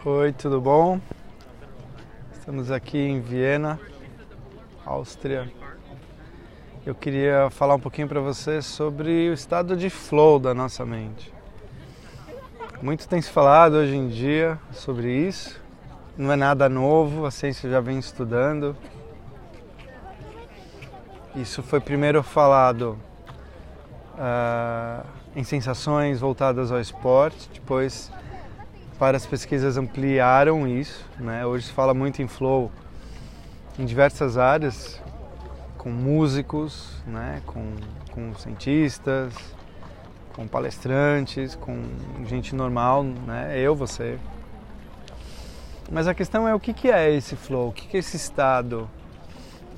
Oi, tudo bom? Estamos aqui em Viena, Áustria. Eu queria falar um pouquinho para você sobre o estado de flow da nossa mente. Muito tem se falado hoje em dia sobre isso. Não é nada novo, a ciência já vem estudando. Isso foi primeiro falado em sensações voltadas ao esporte, depois várias pesquisas ampliaram isso, né? Hoje se fala muito em flow em diversas áreas, com músicos, né? com cientistas, com palestrantes, com gente normal, né? Você. Mas a questão é o que é esse flow, o que é esse estado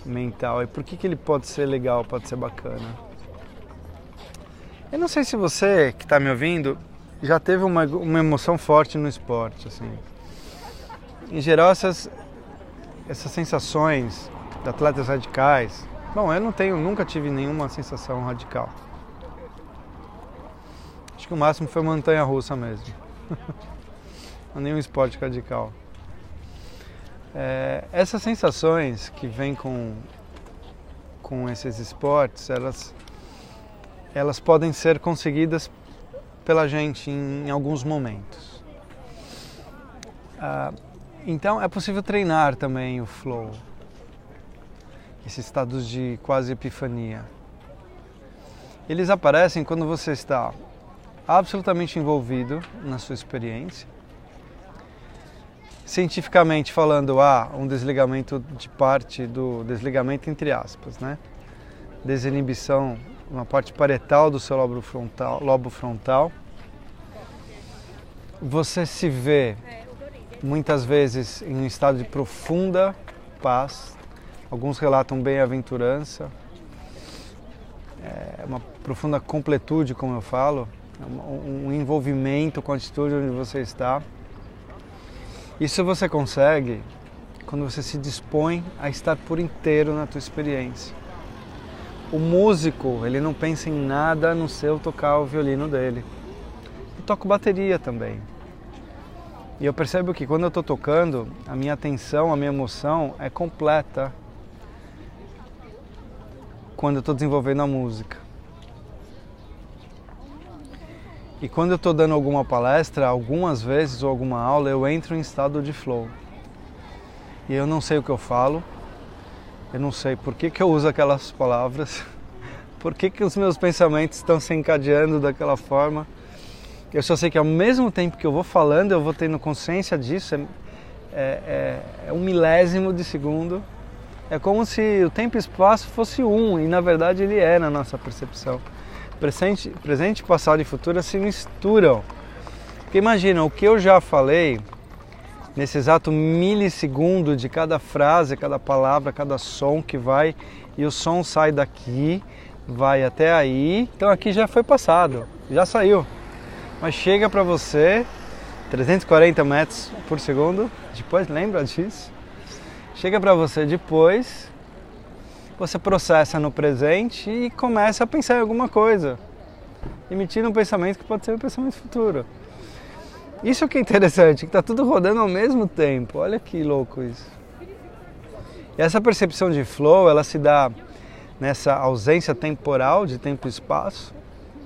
mental e por que ele pode ser legal, pode ser bacana. Eu não sei se você que está me ouvindo já teve uma emoção forte no esporte, assim. Em geral, essas sensações de atletas radicais... Bom, eu nunca tive nenhuma sensação radical. Acho que o máximo foi montanha-russa mesmo. Nenhum esporte radical. Essas sensações que vêm com esses esportes, elas podem ser conseguidas pela gente em alguns momentos. Então é possível treinar também o flow, esses estados de quase epifania. Eles aparecem quando você está absolutamente envolvido na sua experiência. Cientificamente falando, há um desligamento de parte do desligamento entre aspas, né? Desinibição, uma parte parietal do seu lobo frontal. Você se vê muitas vezes em um estado de profunda paz. Alguns relatam bem-aventurança, uma profunda completude, como eu falo, um envolvimento com a atitude onde você está. Isso você consegue quando você se dispõe a estar por inteiro na tua experiência. O músico, ele não pensa em nada a não ser eu tocar o violino dele. Eu toco bateria também. E eu percebo que quando eu estou tocando, a minha atenção, a minha emoção é completa quando eu estou desenvolvendo a música. E quando eu estou dando alguma palestra, algumas vezes ou alguma aula, eu entro em estado de flow. E eu não sei o que eu falo, eu não sei por que eu uso aquelas palavras, por que os meus pensamentos estão se encadeando daquela forma. Eu só sei que ao mesmo tempo que eu vou falando, eu vou tendo consciência disso, é um milésimo de segundo. É como se o tempo e o espaço fosse um, e na verdade ele é na nossa percepção. Presente, passado e futuro se misturam. Porque imagina, o que eu já falei, nesse exato milissegundo de cada frase, cada palavra, cada som que vai, e o som sai daqui, vai até aí, então aqui já foi passado, já saiu. Mas chega para você 340 metros por segundo, depois lembra disso? Chega para você depois, você processa no presente e começa a pensar em alguma coisa, emitindo um pensamento que pode ser um pensamento futuro. Isso que é interessante, que está tudo rodando ao mesmo tempo, olha que louco isso. E essa percepção de flow, ela se dá nessa ausência temporal de tempo e espaço.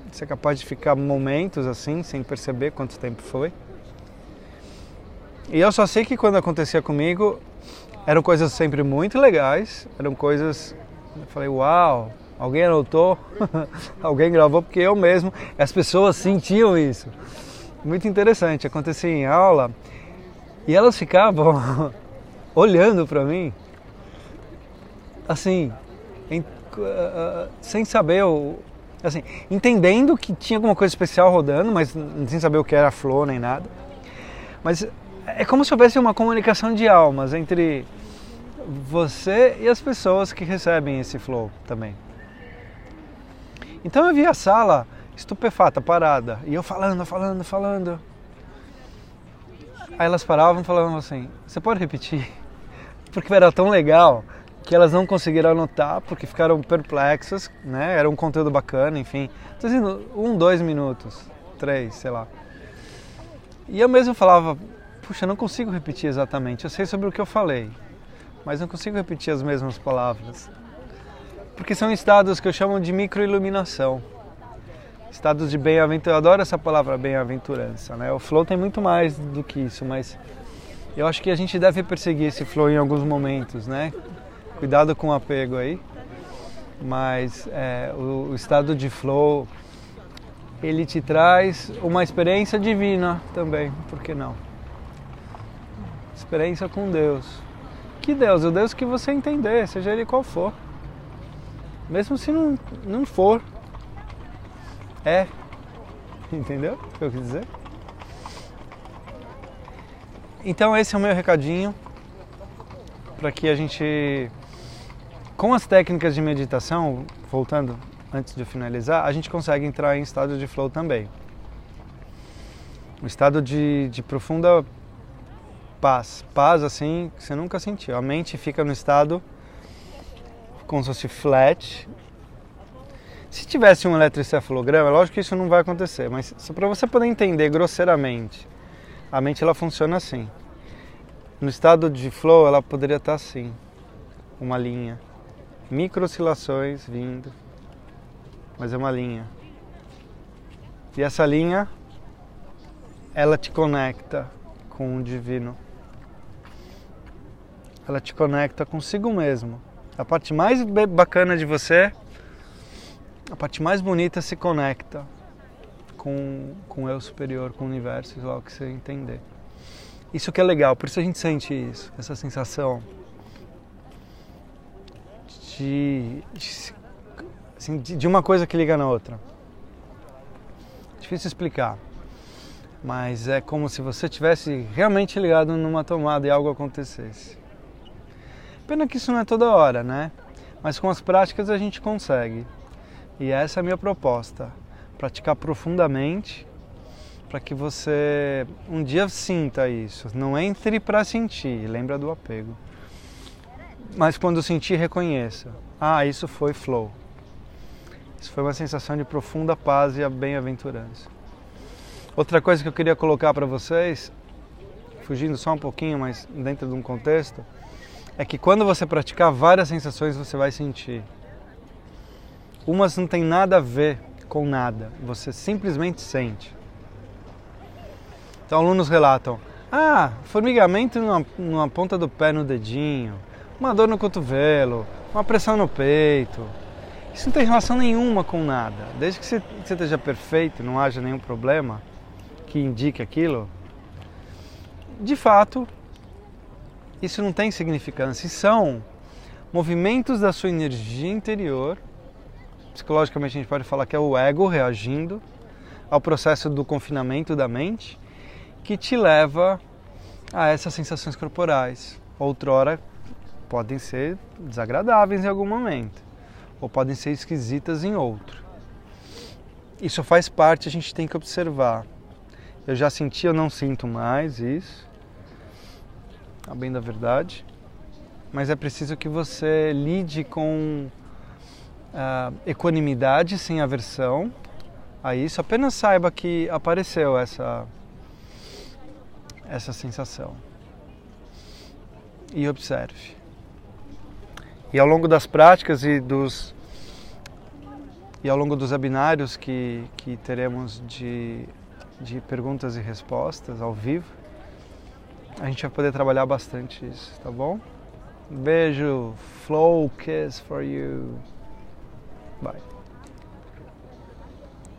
Você é capaz de ficar momentos assim, sem perceber quanto tempo foi. E eu só sei que quando acontecia comigo, eram coisas sempre muito legais, eram coisas... Eu falei, uau, alguém anotou, alguém gravou, porque eu mesmo, as pessoas sentiam isso. Muito interessante, acontecia em aula, e elas ficavam olhando para mim, assim, sem saber... Assim, entendendo que tinha alguma coisa especial rodando, mas sem saber o que era flow nem nada. Mas é como se houvesse uma comunicação de almas entre você e as pessoas que recebem esse flow também. Então eu via a sala estupefata, parada, e eu falando. Aí elas paravam e falavam assim, você pode repetir? Porque era tão legal que elas não conseguiram anotar, porque ficaram perplexas, né? Era um conteúdo bacana, enfim. Tô dizendo, 1, 2 minutos, 3, sei lá. E eu mesmo falava, puxa, eu não consigo repetir exatamente. Eu sei sobre o que eu falei, mas não consigo repetir as mesmas palavras. Porque são estados que eu chamo de microiluminação. Estados de bem-aventurança. Eu adoro essa palavra bem-aventurança, né? O flow tem muito mais do que isso, mas eu acho que a gente deve perseguir esse flow em alguns momentos, né? Cuidado com o apego aí. Mas o estado de flow, ele te traz uma experiência divina também, por que não? Experiência com Deus. Que Deus? O Deus que você entender, seja ele qual for. Mesmo se não for. Entendeu o que eu quis dizer? Então esse é o meu recadinho, para que a gente, com as técnicas de meditação, voltando antes de finalizar, a gente consegue entrar em estado de flow também. Um estado de profunda paz. Paz assim que você nunca sentiu. A mente fica no estado como se fosse flat. Se tivesse um eletroencefalograma, lógico que isso não vai acontecer, mas só para você poder entender grosseiramente, a mente ela funciona assim. No estado de flow ela poderia estar assim, uma linha, micro oscilações vindo, mas é uma linha. E essa linha, ela te conecta com o divino. Ela te conecta consigo mesmo. A parte mais bacana de você, a parte mais bonita se conecta com o eu superior, com o universo, lá o que você entender. Isso que é legal, por isso a gente sente isso, essa sensação de uma coisa que liga na outra. Difícil explicar, mas é como se você tivesse realmente ligado numa tomada e algo acontecesse. Pena que isso não é toda hora, né? Mas com as práticas a gente consegue. E essa é a minha proposta, praticar profundamente para que você um dia sinta isso. Não entre para sentir, lembra do apego. Mas quando sentir, reconheça. Ah, isso foi flow. Isso foi uma sensação de profunda paz e a bem-aventurança. Outra coisa que eu queria colocar para vocês, fugindo só um pouquinho, mas dentro de um contexto, é que quando você praticar, várias sensações você vai sentir. Umas não tem nada a ver com nada, você simplesmente sente. Então alunos relatam, formigamento numa ponta do pé no dedinho, uma dor no cotovelo, uma pressão no peito. Isso não tem relação nenhuma com nada. Desde que você esteja perfeito, não haja nenhum problema que indique aquilo, de fato, isso não tem significância. São movimentos da sua energia interior. Psicologicamente a gente pode falar que é o ego reagindo ao processo do confinamento da mente, que te leva a essas sensações corporais. Outrora podem ser desagradáveis em algum momento, ou podem ser esquisitas em outro. Isso faz parte, a gente tem que observar. Eu já senti, eu não sinto mais isso, a bem da verdade, mas é preciso que você lide com equanimidade, sem aversão a isso. Apenas saiba que apareceu essa sensação e observe. E ao longo das práticas e ao longo dos webinários que teremos de perguntas e respostas ao vivo, a gente vai poder trabalhar bastante isso, tá bom? Beijo, flow kiss for you. Bye.